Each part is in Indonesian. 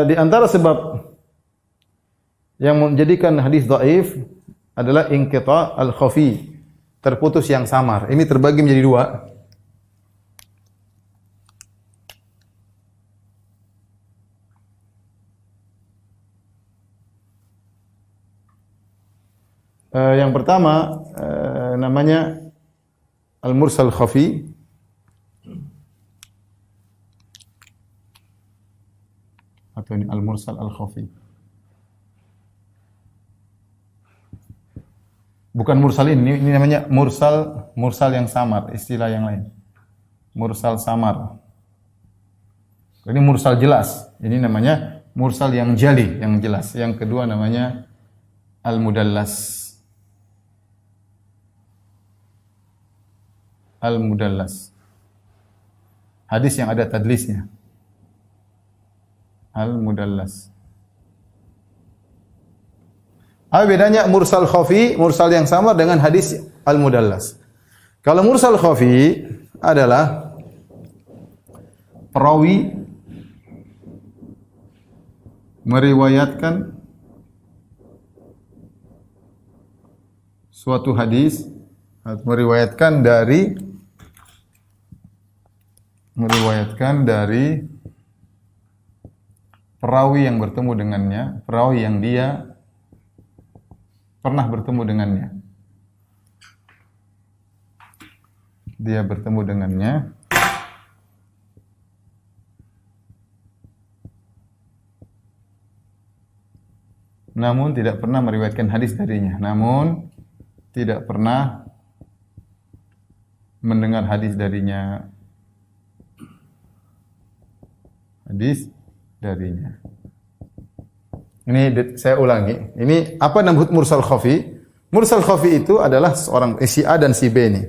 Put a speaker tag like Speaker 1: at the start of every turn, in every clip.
Speaker 1: Di antara sebab yang menjadikan hadis dhaif adalah inqita' al-khafi, terputus yang samar. Ini terbagi menjadi dua. Yang pertama namanya al-mursal khafi. Atau ini al-mursal al-khafi. Bukan mursal ini namanya mursal yang samar, istilah yang lain. Mursal samar. Ini mursal jelas. Ini namanya mursal yang jali, yang jelas. Yang kedua namanya al-mudallas. Al-mudallas. Hadis yang ada tadlisnya. Al-mudallas. Apa bedanya mursal khafi, mursal yang samar dengan hadis al-mudallas? Kalau mursal khafi adalah perawi meriwayatkan suatu hadis, meriwayatkan dari perawi yang bertemu dengannya, perawi yang dia pernah bertemu dengannya. Dia bertemu dengannya. Namun tidak pernah meriwayatkan hadis darinya. Namun tidak pernah mendengar hadis darinya. Ini saya ulangi. Ini apa namanya mursal khafi? Mursal khafi itu adalah seorang si A dan si B ini.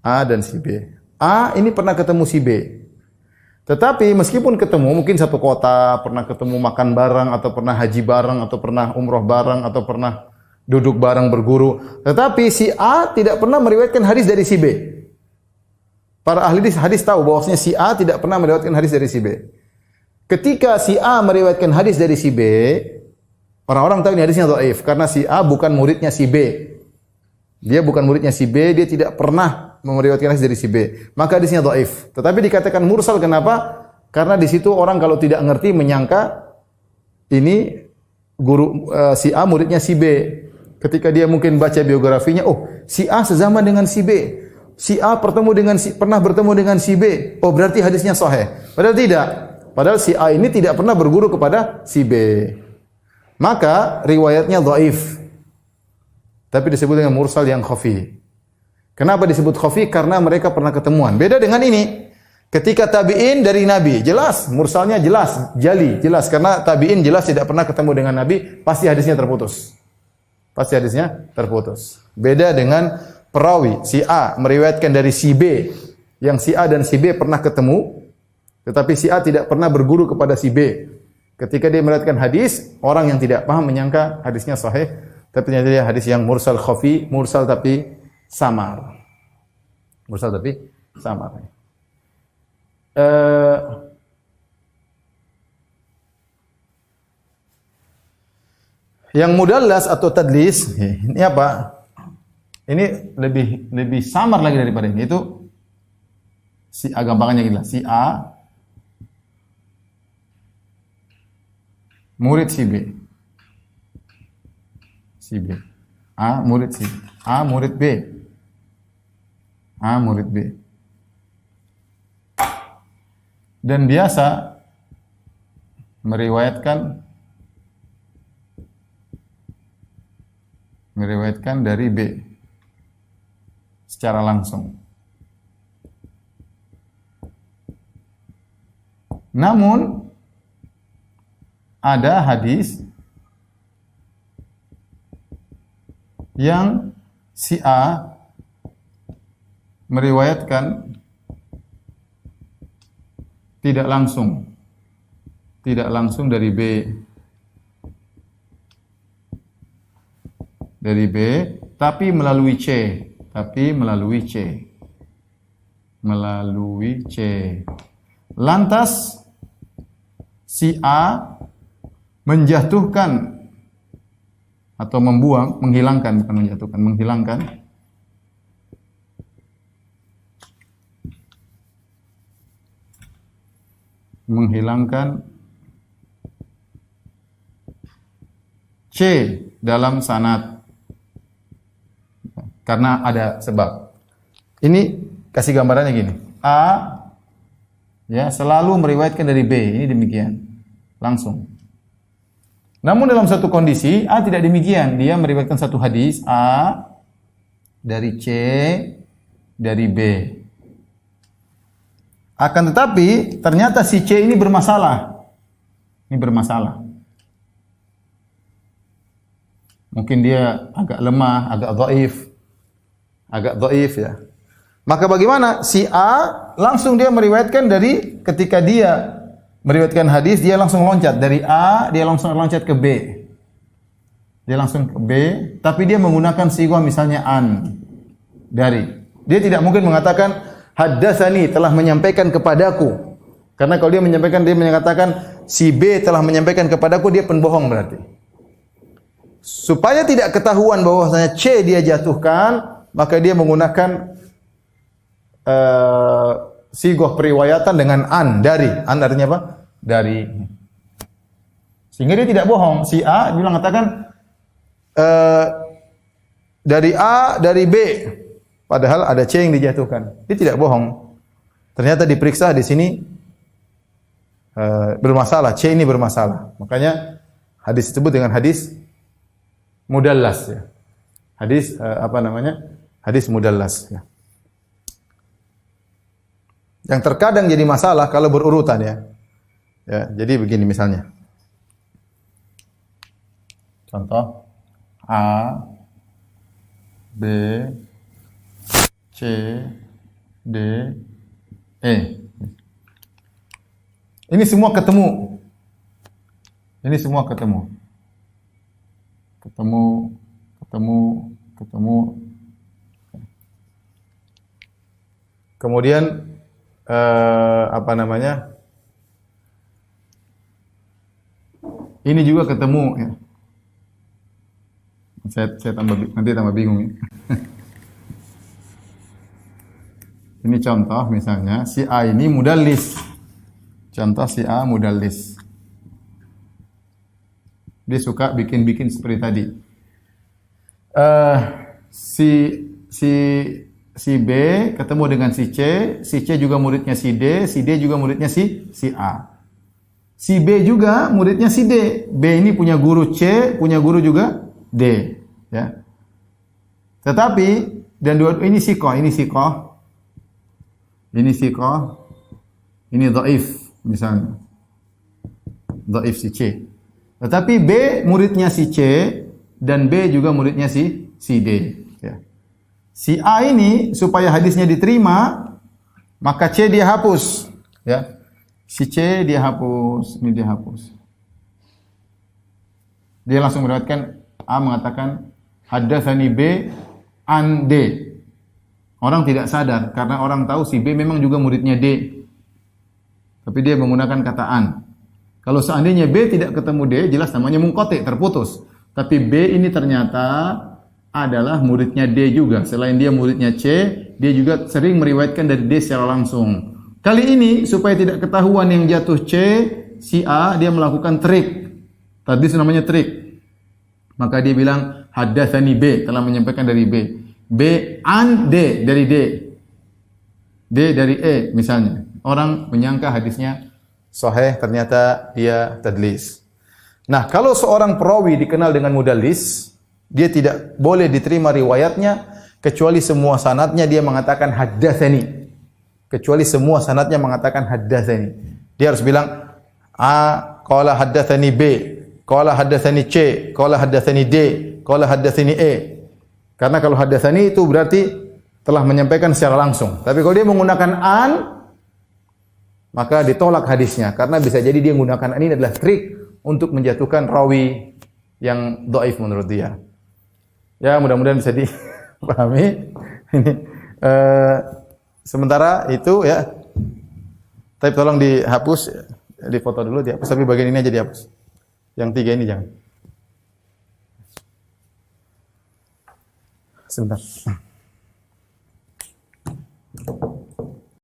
Speaker 1: A dan si B. A ini pernah ketemu si B. Tetapi meskipun ketemu mungkin satu kota, pernah ketemu makan bareng atau pernah haji bareng atau pernah umroh bareng atau pernah duduk bareng berguru, tetapi si A tidak pernah meriwayatkan hadis dari si B. Para ahli hadis tahu bahwasanya si A tidak pernah meriwayatkan hadis dari si B. Ketika si A meriwayatkan hadis dari si B, orang-orang tahu ini hadisnya dhaif karena si A bukan muridnya si B. Dia bukan muridnya si B, dia tidak pernah meriwayatkan hadis dari si B. Maka hadisnya dhaif. Tetapi dikatakan mursal kenapa? Karena di situ orang kalau tidak ngerti menyangka ini guru si A muridnya si B. Ketika dia mungkin baca biografinya, oh, si A sezaman dengan si B. Si A pernah bertemu dengan si B. Oh, berarti hadisnya sahih. Padahal tidak. Padahal si A ini tidak pernah berguru kepada si B. Maka riwayatnya dhaif. Tapi disebut dengan mursal yang khafi. Kenapa disebut khafi? Karena mereka pernah ketemuan. Beda dengan ini. Ketika tabi'in dari Nabi, jelas mursalnya jelas, jali, jelas karena tabi'in jelas tidak pernah ketemu dengan Nabi, pasti hadisnya terputus. Pasti hadisnya terputus. Beda dengan perawi si A meriwayatkan dari si B, yang si A dan si B pernah ketemu, tetapi si A tidak pernah berguru kepada si B. Ketika dia meriwayatkan hadis, orang yang tidak paham menyangka hadisnya sahih, tapi ternyata dia hadis yang mursal khafi, mursal tapi samar. Mursal tapi samar. Yang mudallas atau tadlis, ini apa? Ini lebih samar lagi daripada ini. Itu gampangannya gila. Si A murid si B. Si B. A murid si B. A murid B. A murid B. Dan biasa meriwayatkan dari B secara langsung. Namun ada hadis yang si A meriwayatkan tidak langsung dari B. Dari B, tapi melalui C. Melalui C. Lantas si A menjatuhkan atau membuang, menghilangkan, bukan menjatuhkan, menghilangkan C dalam sanad karena ada sebab. Ini kasih gambarannya gini. A ya selalu meriwayatkan dari B, ini demikian. Langsung. Namun dalam satu kondisi A tidak demikian. Dia meriwayatkan satu hadis A dari C dari B. Akan tetapi ternyata si C ini bermasalah. Ini bermasalah. Mungkin dia agak lemah, agak dhaif ya. Maka bagaimana? Si A langsung dia meriwayatkan dari ketika dia meriwayatkan hadis, dia langsung loncat dari A, dia langsung loncat ke B. Dia langsung ke B, tapi dia menggunakan sighah misalnya an dari. Dia tidak mungkin mengatakan haddatsani telah menyampaikan kepadaku. Karena kalau dia menyampaikan, dia menyatakan si B telah menyampaikan kepadaku, dia pembohong berarti. Supaya tidak ketahuan bahwasanya C dia jatuhkan, maka dia menggunakan sighah periwayatan dengan an dari. An artinya apa? Dari. Sehingga dia tidak bohong. Si A dia mengatakan dari A dari B. Padahal ada C yang dijatuhkan. Dia tidak bohong. Ternyata diperiksa di sini bermasalah. C ini bermasalah. Makanya hadis disebut dengan hadis mudallas ya. Hadis Hadis mudallas ya. Yang terkadang jadi masalah kalau berurutan ya. Ya, jadi begini misalnya. Contoh A B C D E. Ini semua ketemu. Ini semua ketemu. Kemudian ini juga ketemu ya. Saya tambah bingung ya. Ini contoh misalnya si A ini mudallis. Contoh si A mudallis. Dia suka bikin-bikin seperti tadi. Si B ketemu dengan si C juga muridnya si D juga muridnya si A. Si B juga muridnya si D. B ini punya guru C, punya guru juga D, ya. Tetapi dan dua ini siqah, ini dhaif misalnya. Dhaif si C. Tetapi B muridnya si C dan B juga muridnya si D, ya. Si A ini supaya hadisnya diterima, maka C dia hapus, ya. Si C dia hapus, ini dia hapus. Dia langsung meriwayatkan A mengatakan haddatsani B an D. Orang tidak sadar karena orang tahu si B memang juga muridnya D. Tapi dia menggunakan kata an. Kalau seandainya B tidak ketemu D, jelas namanya munqati, terputus. Tapi B ini ternyata adalah muridnya D juga. Selain dia muridnya C, dia juga sering meriwayatkan dari D secara langsung. Kali ini supaya tidak ketahuan yang jatuh C, si A dia melakukan trik. Tadi namanya trik. Maka dia bilang haddatsani B, telah menyampaikan dari B. B an D dari D. D dari E misalnya. Orang menyangka hadisnya sahih, ternyata dia tadlis. Nah, kalau seorang perawi dikenal dengan mudallis, dia tidak boleh diterima riwayatnya kecuali semua sanadnya dia mengatakan haddatsani. Kecuali semua sanadnya mengatakan haddatsani. Dia harus bilang A qala haddatsani B, qala haddatsani C, qala haddatsani D, qala haddatsani E. Karena kalau haddatsani itu berarti telah menyampaikan secara langsung. Tapi kalau dia menggunakan an, maka ditolak hadisnya karena bisa jadi dia menggunakan ini adalah trik untuk menjatuhkan rawi yang dhaif menurut dia. Ya, mudah-mudahan bisa dipahami. Ini sementara itu ya. Tapi tolong dihapus, difoto dulu dihapus, tapi bagian ini aja dihapus. Yang tiga ini jangan. Sebentar.